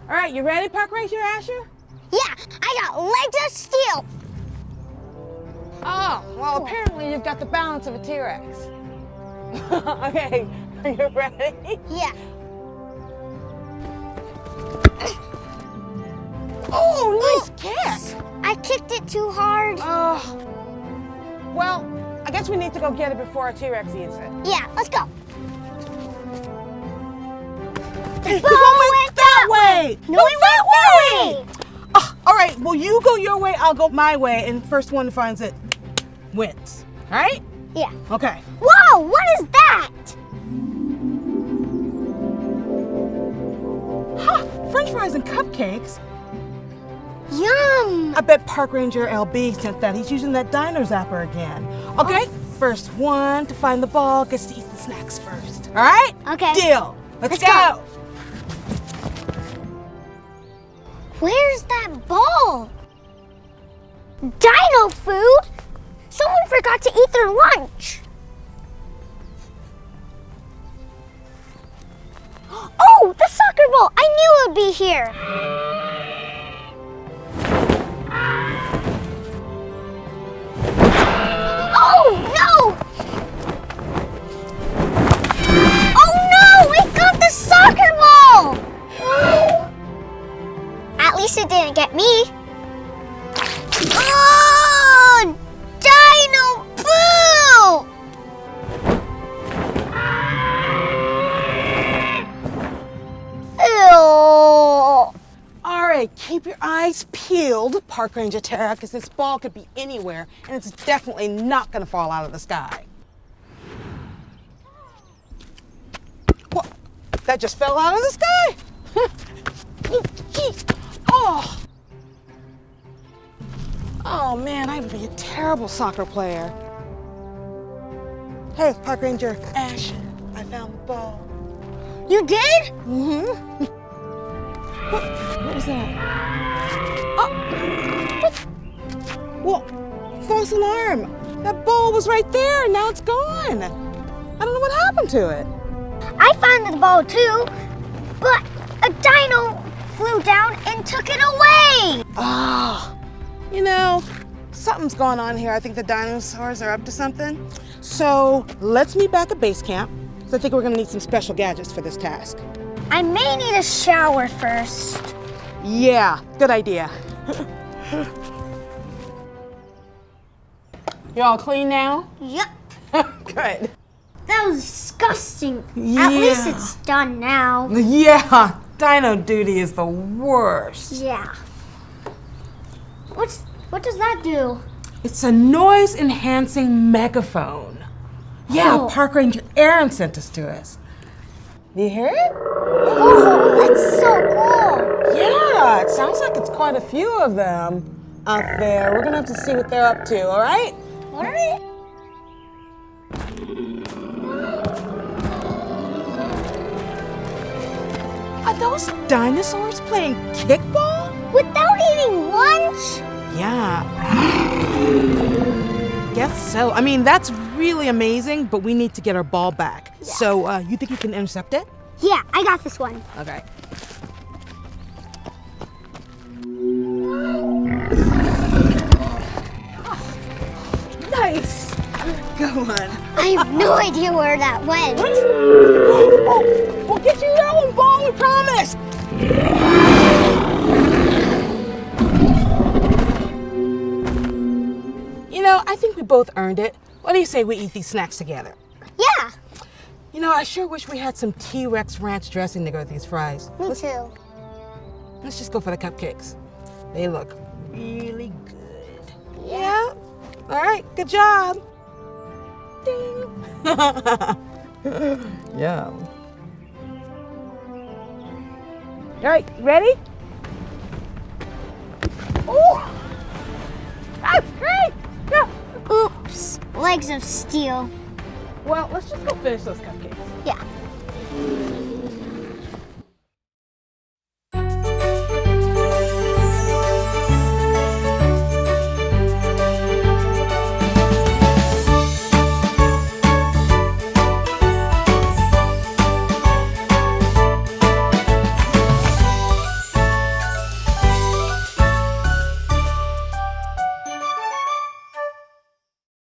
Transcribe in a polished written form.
All right, you ready, Park Ranger Asher? Yeah, I got legs of steel. Oh, well, apparently you've got the balance of a T-Rex. Okay, are you ready? Yeah. Oh, nice kick. I kicked it too hard. Oh. Well, I guess we need to go get it before a T-Rex eats it. Yeah, let's go. The ball went that way. No, it went that way. All right, well, you go your way, I'll go my way, and first one who finds it wins. All right? Yeah. Okay. Whoa, what is that? Huh, French fries and cupcakes. Yum. I bet Park Ranger LB sent that. He's using that Dino zapper again. Okay, First one to find the ball gets to eat the snacks first. All right? Okay. Deal. Let's go. go. Where's that ball? Dino food? Someone forgot to eat their lunch. Oh, the soccer ball. I knew it would be here. Oh, no! Oh, no! It got the soccer ball! At least it didn't get me. Oh! Dino poo! Ew. All right, keep your eyes peeled, Park Ranger Tara, because this ball could be anywhere, and it's definitely not going to fall out of the sky. What? That just fell out of the sky? Oh. Oh man, I would be a terrible soccer player. Hey, Park Ranger Ash, I found the ball. You did? Mm-hmm. What was that? Oh, what? Well, false alarm. That ball was right there, and now it's gone. I don't know what happened to it. I found the ball too, but a dino flew down and took it away. Ah, you know, something's going on here. I think the dinosaurs are up to something. So let's meet back at base camp. So I think we're gonna need some special gadgets for this task. I may need a shower first. Yeah, good idea. You all clean now? Yep. Good. That was disgusting. Yeah. At least it's done now. Yeah, dino duty is the worst. Yeah. What does that do? It's a noise-enhancing megaphone. Yeah, Cool. Park Ranger Aaron sent this to us. You hear it? Oh, that's so cool. Yeah, it sounds like it's quite a few of them out there. We're gonna have to see what they're up to, all right? All right. Are those dinosaurs playing kickball? Without eating lunch? Yeah. Guess so. I mean, that's really amazing, but we need to get our ball back. Yeah. So, you think you can intercept it? Yeah, I got this one. Okay. Nice. Go on. I have no idea where that went. Oh, we'll get you that one, ball, we promise. You know, I think we both earned it. What do you say we eat these snacks together? Yeah, You know, I sure wish we had some T-Rex ranch dressing to go with these fries. me too. Let's just go for the cupcakes. They look really good. Yeah? All right, good job. Ding. Yeah. All right, ready? Ooh! That's great! Yeah. Oops, legs of steel. Well, let's just go finish those cupcakes. Yeah.